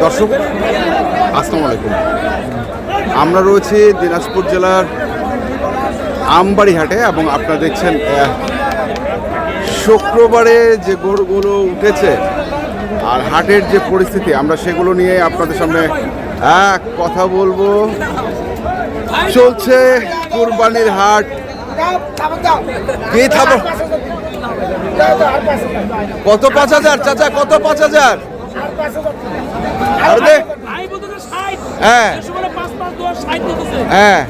দর্শক আসসালামু আলাইকুম। আমরা রয়েছি দিনাজপুর জেলার আমবাড়ি হাটে এবং আপনারা দেখছেন শুক্রবারে যে গরুগুলো উঠেছে আর হাটের যে পরিস্থিতি, আমরা সেগুলো নিয়ে আপনাদের সামনে কথা বলবো। চলছে কুরবানির হাট। কি থাকো কত 5,000 চাচা, কত 5,000? হ্যাঁ হ্যাঁ,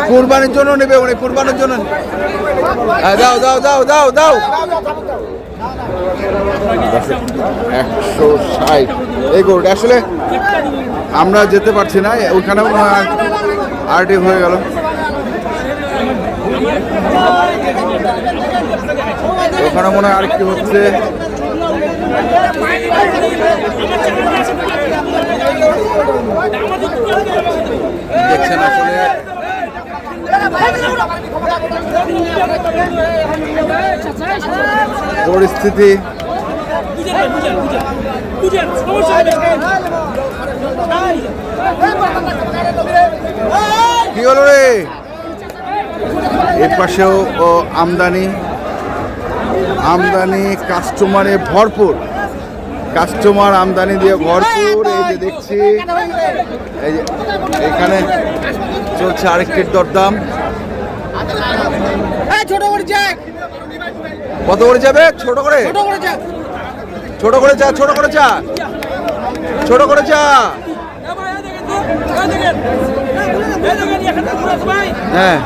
কুরবানির জন্য নেবে উনি, কুরবানির জন্য। দাও দাও দাও দাও দাও 160 এই গরুটা। আসলে আমরা যেতে পারছি না, ওইখানে আরটি হয়ে গেল। ওখানে মনে হয় আরেকটি হচ্ছে। দেখছেন আসলে পরিস্থিতি কি হলো রে? এর পাশেও আমদানি কাস্টমারে ভরপুর, কাস্টমার আমদানি দিয়ে ভরপুর। এই যে দেখছি, এই যে এখানে চলছে আরেকটির দরদাম। কত করে যাবে? ছোট করে চা, ছোট করে চা, ছোট করে চা। হ্যাঁ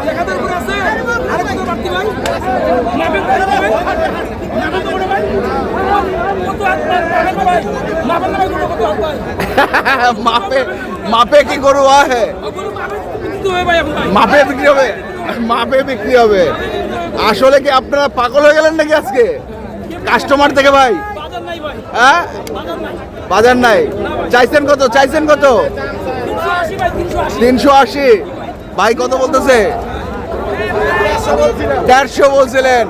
মাপে কি গরু আছে? মাপে বিক্রি হবে, মাপে বিক্রি হবে। আসলে কি আপনারা পাগল হয়ে গেলেন নাকি আজকে কাস্টমার থেকে? ভাই হ্যাঁ, বাজার নাই। চাইছেন কত? 380। ভাই কত বলতেছে? 150 বলছিলেন।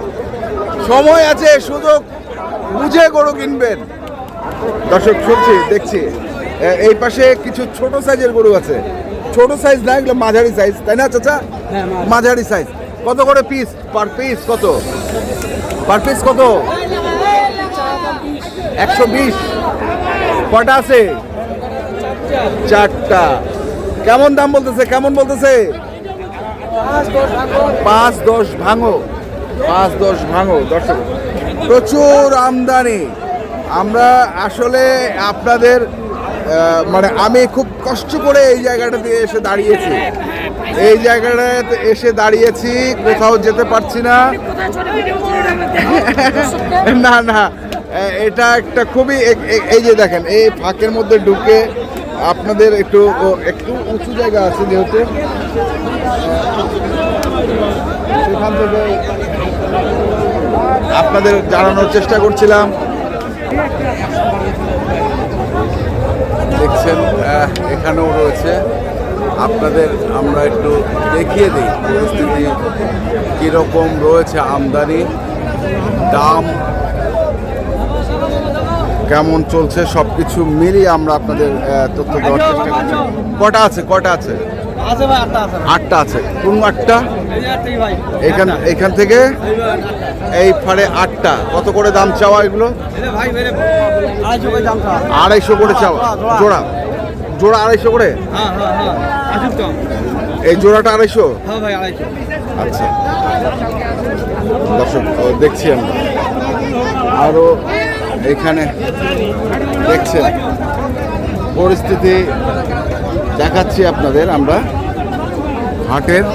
সময় আছে, সুযোগ বুঝে গরু কিনবেন। দর্শক শুনছি, দেখছি এই পাশে কিছু ছোট সাইজের গরু আছে। ছোট সাইজ না, এগুলো মাঝারি সাইজ, তাই না চাচা? মাঝারি সাইজ। কত করে পিস? পার পিস কত? পার পিস কত? 120। কটা আছে? 4টা। কেমন দাম বলতেছে? 5-10 ভাঙো, 5-10 ভাঙো। দর্শক প্রচুর আমদানি। আমরা আসলে আপনাদের মানে আমি খুব কষ্ট করে এই জায়গাটাতে এসে দাঁড়িয়েছি, কোথাও যেতে পারছি না। না না, এটা একটা খুবই, এই যে দেখেন এই ফাঁকের মধ্যে ঢুকে আপনাদের একটু উঁচু জায়গা আছে যেহেতু, সেখান থেকে আপনাদের জানানোর চেষ্টা করছিলাম। দেখছেন এখানেও রয়েছে, আপনাদের আমরা একটু দেখিয়ে দিই পরিস্থিতি কীরকম রয়েছে, আমদানি, দাম কেমন চলছে, সব কিছু মিলিয়ে আমরা আপনাদের তথ্য দেওয়ার চেষ্টা করছি। কটা আছে? 8টা আছে। কোন 8টা? এখান থেকে এই ফাড়ে 8টা। কত করে দাম চাওয়া এগুলো? 250 করে চাওয়া। জোড়া 250 করে? এই জোড়াটা 250? আচ্ছা দর্শক দেখছি আমরা আরো এখানে দেখছেন পরিস্থিতি দেখাচ্ছি আপনাদের। আমরা হাটের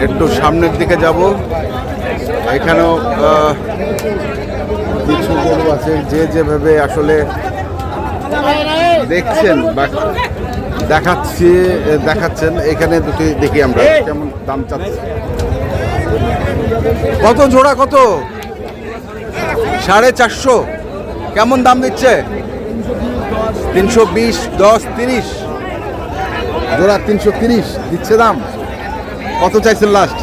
একটু সামনের দিকে যাব। এখানেও কিছু গরু আছে, যে যেভাবে আসলে দেখছেন বা দেখাচ্ছেন। এখানে দুটি দেখি আমরা কেমন দাম চাচ্ছে। কত জোড়া? কত? 450। কেমন দাম দিচ্ছে? 320, 10, 30 জোড়া। 330 দিচ্ছে দাম। কত চাইছেন লাস্ট?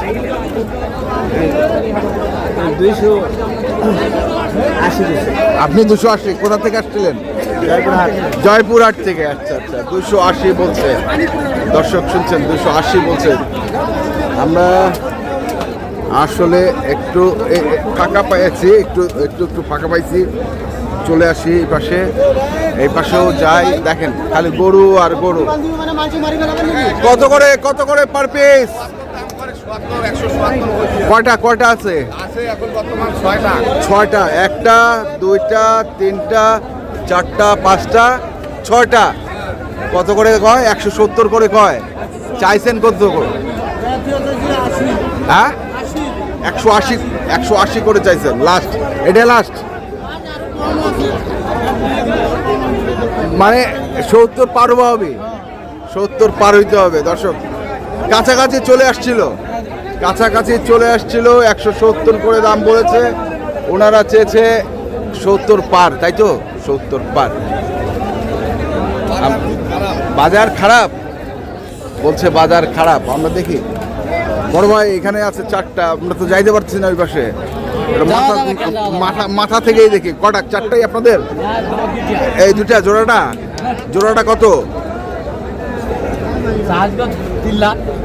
আপনি 280, কোথা থেকে আসছিলেন? জয়পুরহাট থেকে। আচ্ছা আচ্ছা, 280 বলছে, দর্শক শুনছেন 280 বলছে। আমরা আসলে একটু ফাঁকা পাইছি, একটু একটু একটু ফাঁকা পাইছি, চলে আসি এই পাশে, এই পাশেও যাই। দেখেন খালি গরু আর গরু। কত করে পার পিস? কয়টা আছে? ছয়টা। একটা, দুইটা, তিনটা, চারটা, পাঁচটা, ছয়টা। কত করে কয়? 170 করে কয়। চাইছেন কত করে? হ্যাঁ, 180 করে চাইছেন লাস্ট। এটা লাস্ট মানে 70 পার হবে, 70 পার হইতে হবে। দর্শক কাছাকাছি চলে আসছিল, 170 করে দাম বলেছে। ওনারা চেয়েছে 70 পার, তাই তো? 70 পার। বাজার খারাপ বলছে, বাজার খারাপ। আমরা দেখি বড় ভাই, এখানে আছে 4টা, আমরা তো যাইতে পারছি না ওই পাশে। মাথা থেকেই দেখি কটা, 4টাই আপনাদের? এই দুটা জোড়াটা কত?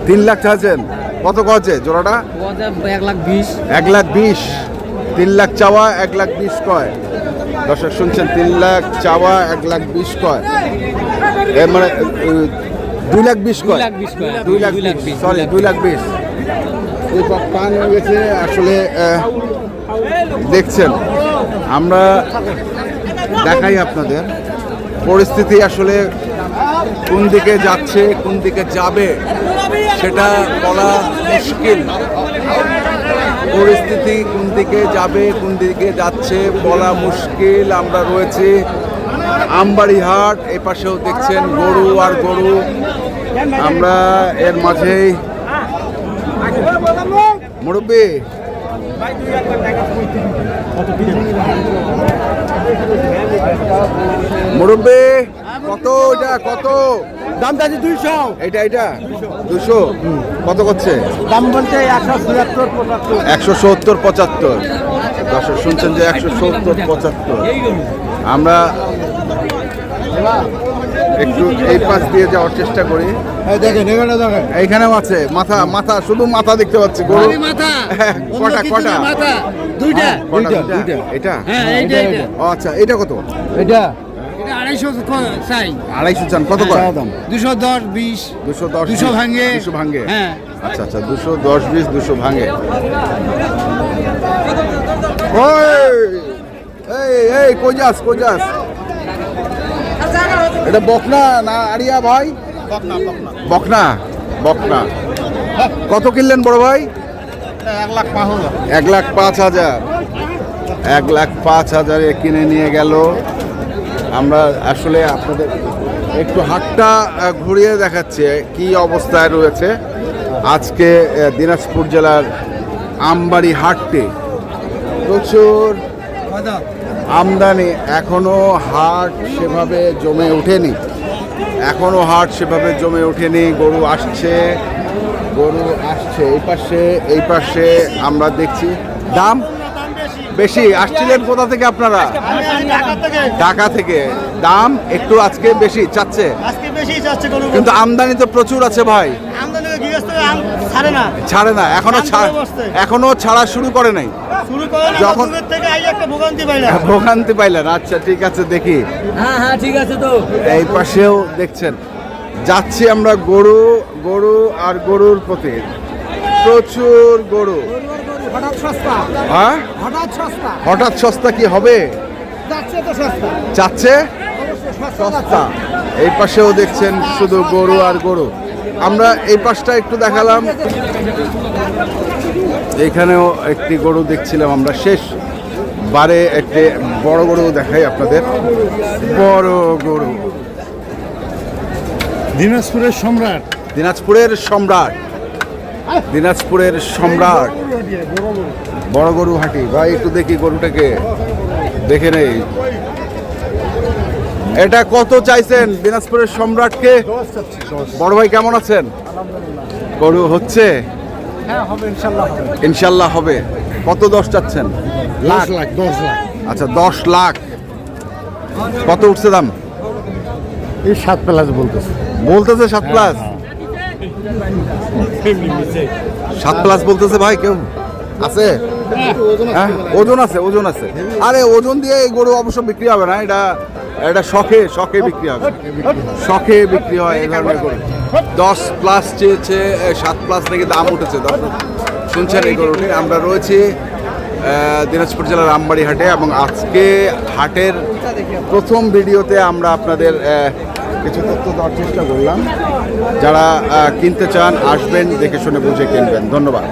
3 লাখ চাচ্ছেন। কত কছে জোড়াটা? 1,20,000। 3 লাখ চাওয়া, 1,20,000 কয়। দর্শক শুনছেন, 3 লাখ চাওয়া, 1,20,000 কয়। মানে 2,20,000 কয়। 2,20,000, সরি 2,20,000। এই পান হয়ে গেছে আসলে। দেখছেন, আমরা দেখাই আপনাদের পরিস্থিতি আসলে কোন দিকে যাচ্ছে, কোন দিকে যাবে সেটা বলা মুশকিল। পরিস্থিতি কোন দিকে যাবে, কোন দিকে যাচ্ছে বলা মুশকিল। আমরা রয়েছি আমবাড়ি হাট, এই পাশেও দেখছেন গরু আর গরু। আমরা এর মাঝেই মুরব্বী, মুরব্বী কত? এটা কত দাম? 200। এটা 200। কত করছে দাম? বলতে 170, 75। দর্শক শুনছেন যে 170, 75। আমরা একটু এই পাশ দিয়ে যাওয়ার চেষ্টা করি। দেখেন এইখানেও আছে মাথা, শুধু মাথা দেখতে পাচ্ছি। গরু কটা? দুইটা। এটা? ও আচ্ছা, এটা কত? এটা 250 চান। কত করে? 210, 20, 210 ভাঙে। 200 ভাঙে। হ্যাঁ। আচ্ছা আচ্ছা, 210, 20, 200 ভাঙে। এই কই যাস? এটা বকনা না আরিয়া ভাই? বকনা। কত কিনলেন বড় ভাই? 1,05,000। 1,05,000 কিনে নিয়ে গেল। আমরা আসলে আপনাদের একটু হাটটা ঘুরিয়ে দেখাচ্ছে কি অবস্থায় রয়েছে আজকে দিনাজপুর জেলার আমবাড়ি হাটটি। প্রচুর আমদানি, এখনো হাট সেভাবে জমে ওঠেনি। গরু আসছে। এই পাশে আমরা দেখছি দাম বেশি। আসছিলেন কোথা থেকে আপনারা? ঢাকা থেকে। দাম একটু আজকে বেশি চাচ্ছে, কিন্তু আমদানি তো প্রচুর আছে ভাই। ছাড়ে না এখনো ছাড়া শুরু করে নাই। যখন ভোগান্তি পাইলেন। আচ্ছা ঠিক আছে, দেখি। হ্যাঁ ঠিক আছে। তো এই পাশেও দেখছেন যাচ্ছি আমরা, গরু আর গরুর প্রতি প্রচুর গরু। হঠাৎ সস্তা কি হবে? চাচ্ছে সস্তা। এই পাশেও দেখছেন শুধু গরু আর গরু। আমরা এই পাশটা একটু দেখালাম, এখানেও একটি গরু দেখছিলাম আমরা। শেষ বারে একটি বড় গরু দেখাই আপনাদের। বড় গরু, দিনাজপুরের সম্রাট বড় গরু হাটি। ভাই একটু দেখি গরুটাকে, দেখে নেই। এটা কত চাইছেন দিনাজপুরের সম্রাটকে? বড় ভাই কেমন আছেন? গরু হচ্ছে? ইনশাল্লাহ হবে। কত 10 চাচ্ছেন? 10 লাখ 10 লাখ আচ্ছা 10 লাখ। কত উঠছে দাম? এই 7 প্লাস বলতেছে বলতেছে 7 প্লাস। 7 প্লাস বলতেছে ভাই, কেউ আছে? হ্যাঁ, ওজন আছে, ওজন আছে। আরে ওজন দিয়ে এই গরু অবশ্য বিক্রি হবে না, এটা শখে বিক্রি হবে, শখে বিক্রি হয় এই ধরনের গরু। 10 প্লাস চেয়েছে, 7 প্লাস থেকে দাম উঠেছে। দর্শক শুনছেন এই গরুটি। আমরা রয়েছি দিনাজপুর জেলার আমবাড়ি হাটে, এবং আজকে হাটের প্রথম ভিডিওতে আমরা আপনাদের কিছু তথ্য দেওয়ার চেষ্টা করলাম। যারা কিনতে চান আসবেন, দেখে শুনে বুঝে কিনবেন। ধন্যবাদ।